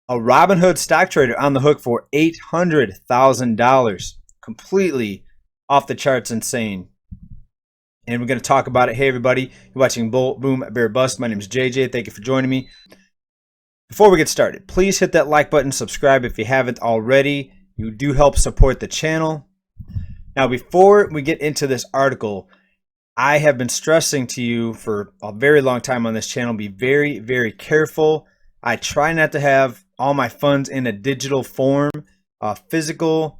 A Robinhood stock trader on the hook for $800,000. Completely off the charts insane. And we're going to talk about it. Hey, everybody. You're watching Bull, Boom, Bear, Bust. My name is JJ. Thank you for joining me. Before we get started, please hit that like button, subscribe if you haven't already. You do help support the channel. Now, before we get into this article, I have been stressing to you for a very long time on this channel, be very, very careful. I try not to have all my funds in a digital form. Physical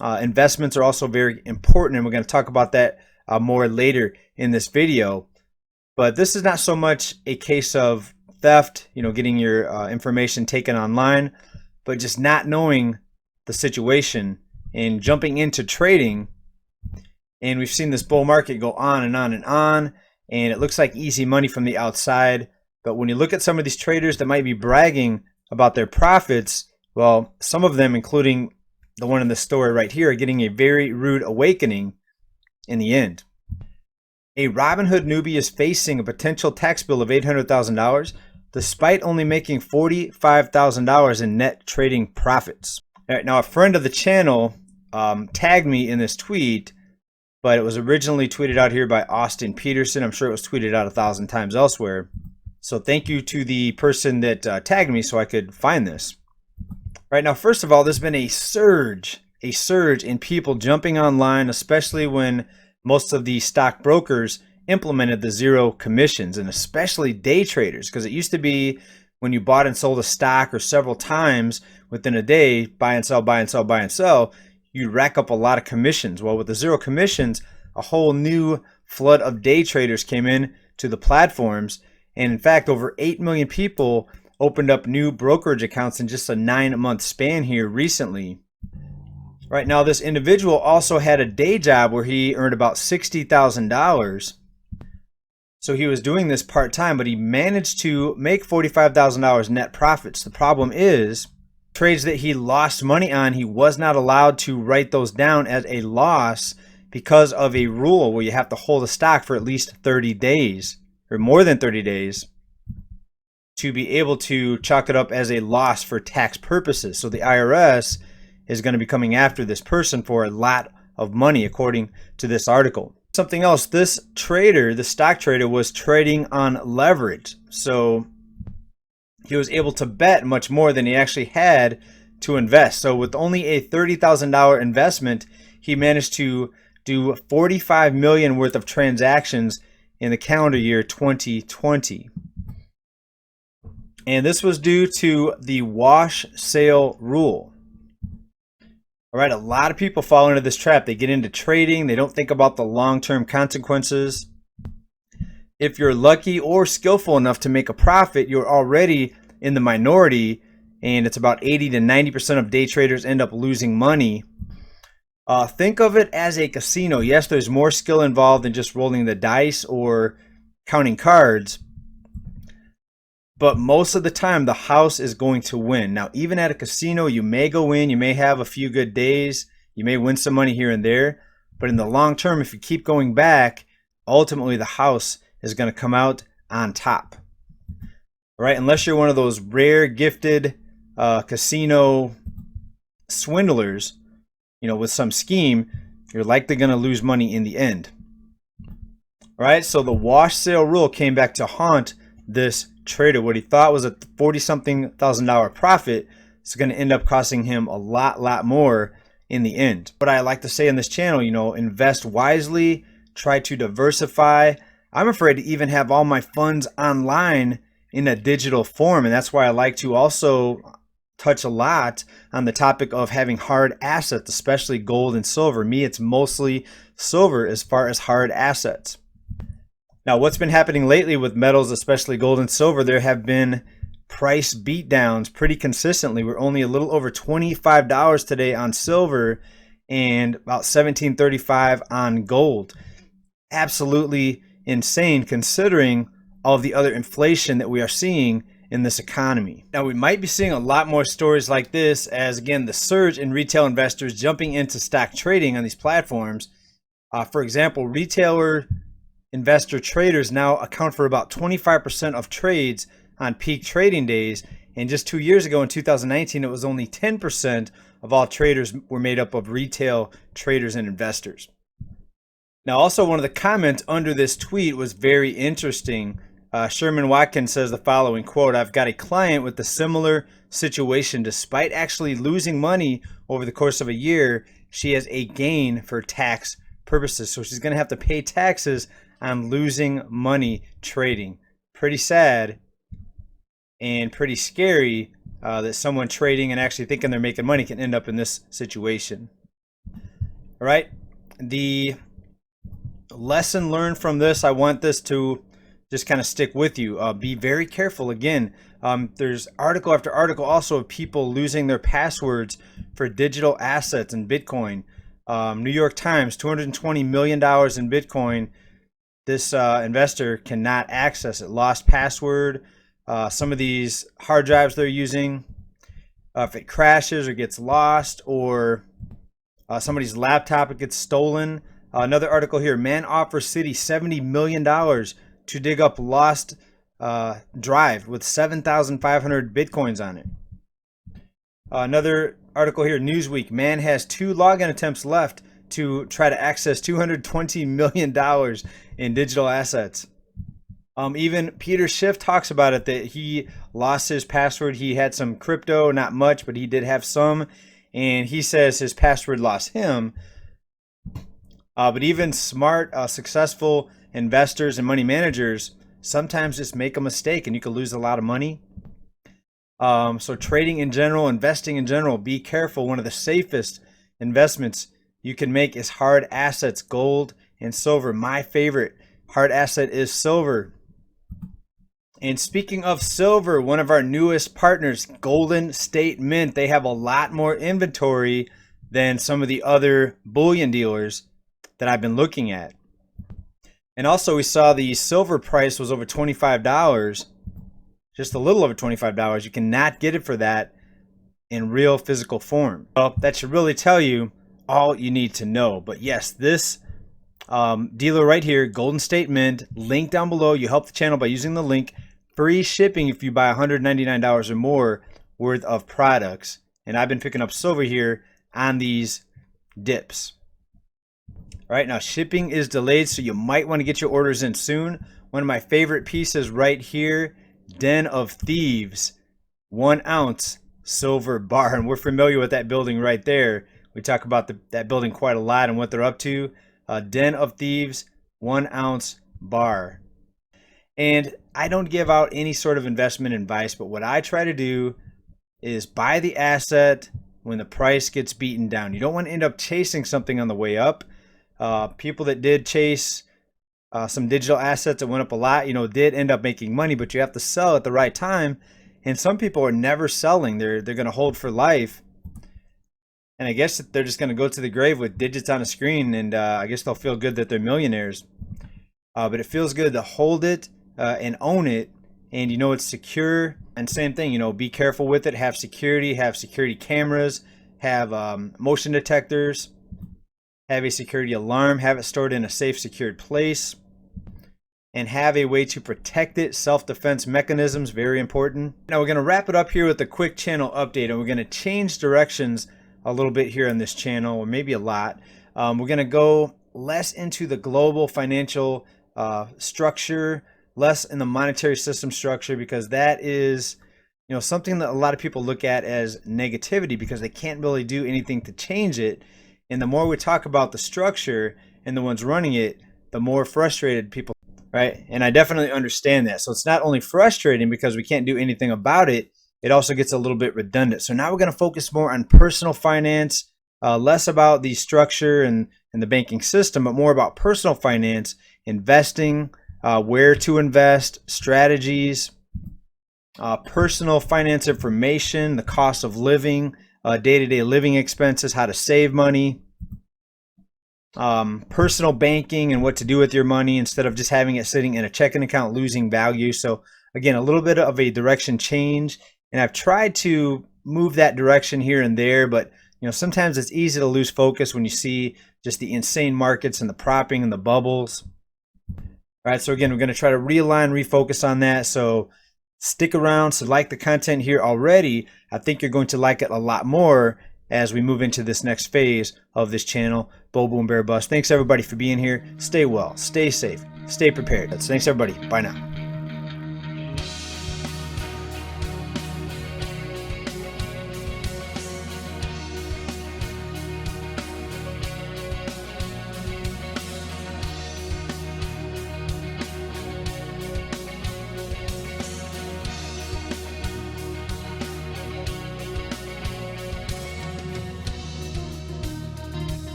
investments are also very important, and we're going to talk about that more later in this video. But this is not so much a case of theft, getting your information taken online, but just not knowing the situation and jumping into trading. And we've seen this bull market go on and on and on, and it looks like easy money from the outside. But when you look at some of these traders that might be bragging about their profits, well, some of them, including the one in the story right here, are getting a very rude awakening in the end. A Robinhood newbie is facing a potential tax bill of $800,000 despite only making $45,000 in net trading profits. All right, now a friend of the channel tagged me in this tweet, but it was originally tweeted out here by Austin Peterson. I'm sure it was tweeted out 1,000 times elsewhere. So thank you to the person that tagged me so I could find this. Right now, first of all, there's been a surge in people jumping online, especially when most of the stock brokers implemented the zero commissions, and especially day traders, because it used to be when you bought and sold a stock or several times within a day, buy and sell, buy and sell, buy and sell, you'd rack up a lot of commissions. Well, with the zero commissions, a whole new flood of day traders came in to the platforms. And in fact, over 8 million people opened up new brokerage accounts in just a 9-month span here recently. Right now, this individual also had a day job where he earned about $60,000. So he was doing this part-time, but he managed to make $45,000 net profits. The problem is, trades that he lost money on, he was not allowed to write those down as a loss because of a rule where you have to hold a stock for at least 30 days. Or more than 30 days to be able to chalk it up as a loss for tax purposes. So the IRS is going to be coming after this person for a lot of money, according to this article. Something else, this trader, the stock trader, was trading on leverage. So he was able to bet much more than he actually had to invest. So with only a $30,000 investment, he managed to do $45 million worth of transactions in the calendar year 2020. And this was due to the wash sale rule. All right, a lot of people fall into this trap. They get into trading. They don't think about the long-term consequences. If you're lucky or skillful enough to make a profit, you're already in the minority, and it's about 80 to 90% of day traders end up losing money. Think of it as a casino. Yes, there's more skill involved than just rolling the dice or counting cards. But most of the time, the house is going to win. Now, even at a casino, you may go in, you may have a few good days, you may win some money here and there. But in the long term, if you keep going back, ultimately the house is going to come out on top. All right, unless you're one of those rare, gifted casino swindlers, with some scheme, you're likely going to lose money in the end. All right, so the wash sale rule came back to haunt this trader. What he thought was a $40-something thousand profit is going to end up costing him a lot more in the end. But I like to say on this channel, invest wisely, try to diversify. I'm afraid to even have all my funds online in a digital form, and that's why I like to also touch a lot on the topic of having hard assets, especially gold and silver. Me, it's mostly silver as far as hard assets. Now, what's been happening lately with metals, especially gold and silver, there have been price beatdowns pretty consistently. We're only a little over $25 today on silver and about $17.35 on gold. Absolutely insane considering all of the other inflation that we are seeing in this economy. Now, we might be seeing a lot more stories like this as, again, the surge in retail investors jumping into stock trading on these platforms. For example, retailer investor traders now account for about 25% of trades on peak trading days, And just 2 years ago in 2019, it was only 10% of all traders were made up of retail traders and investors. Now, also one of the comments under this tweet was very interesting. Sherman Watkins says the following quote, "I've got a client with a similar situation. Despite actually losing money over the course of a year, she has a gain for tax purposes. So she's going to have to pay taxes on losing money trading." Pretty sad and pretty scary that someone trading and actually thinking they're making money can end up in this situation. All right. The lesson learned from this, I want this to just kind of stick with you. Be very careful. Again, there's article after article also of people losing their passwords for digital assets and Bitcoin. New York Times, $220 million in Bitcoin. This investor cannot access it. Lost password. Some of these hard drives they're using, if it crashes or gets lost, or somebody's laptop, it gets stolen. Another article here, man offers city $70 million to dig up lost drive with 7,500 Bitcoins on it. Another article here, Newsweek, man has 2 login attempts left to try to access $220 million in digital assets. Even Peter Schiff talks about it, that he lost his password. He had some crypto, not much, but he did have some. And he says his password lost him. But even smart, successful investors and money managers sometimes just make a mistake and you can lose a lot of money. So trading in general, investing in general, be careful. One of the safest investments you can make is hard assets, gold and silver. My favorite hard asset is silver. And speaking of silver, one of our newest partners, Golden State Mint, they have a lot more inventory than some of the other bullion dealers that I've been looking at. And also we saw the silver price was over $25, just a little over $25. You cannot get it for that in real physical form. Well, that should really tell you all you need to know. But yes, this dealer right here, Golden State Mint, link down below. You help the channel by using the link. Free shipping if you buy $199 or more worth of products. And I've been picking up silver here on these dips. All right, now shipping is delayed, so you might want to get your orders in soon. One of my favorite pieces right here, Den of Thieves, 1 ounce silver bar. And we're familiar with that building right there. We talk about that building quite a lot and what they're up to. Den of Thieves, 1 ounce bar. And I don't give out any sort of investment advice, but what I try to do is buy the asset when the price gets beaten down. You don't want to end up chasing something on the way up. People that did chase some digital assets that went up a lot, did end up making money, but you have to sell at the right time. And some people are never selling. They're going to hold for life. And I guess they're just going to go to the grave with digits on a screen, and I guess they'll feel good that they're millionaires. But it feels good to hold it and own it, and it's secure. And same thing, be careful with it. Have security cameras, have motion detectors, have a security alarm, have it stored in a safe, secured place, and have a way to protect it. Self-defense mechanisms, very important. Now we're going to wrap it up here with a quick channel update, and we're going to change directions a little bit here on this channel, or maybe a lot. We're going to go less into the global financial structure, less in the monetary system structure, because that is something that a lot of people look at as negativity because they can't really do anything to change it. And the more we talk about the structure and the ones running it, the more frustrated people, right? And I definitely understand that. So it's not only frustrating because we can't do anything about it, it also gets a little bit redundant. So now we're going to focus more on personal finance, less about the structure and the banking system, but more about personal finance, investing, where to invest, strategies, personal finance information, the cost of living, day-to-day living expenses, how to save money, personal banking and what to do with your money instead of just having it sitting in a checking account losing value. So again, a little bit of a direction change, and I've tried to move that direction here and there, but sometimes it's easy to lose focus when you see just the insane markets and the propping and the bubbles. All right, so again, we're going to try to realign, refocus on that. So Stick around. So like the content here already, I think you're going to like it a lot more as we move into this next phase of this channel, Bull Boom Bear Bust. Thanks everybody for being here. Stay well, stay safe, stay prepared. Thanks everybody. Bye now.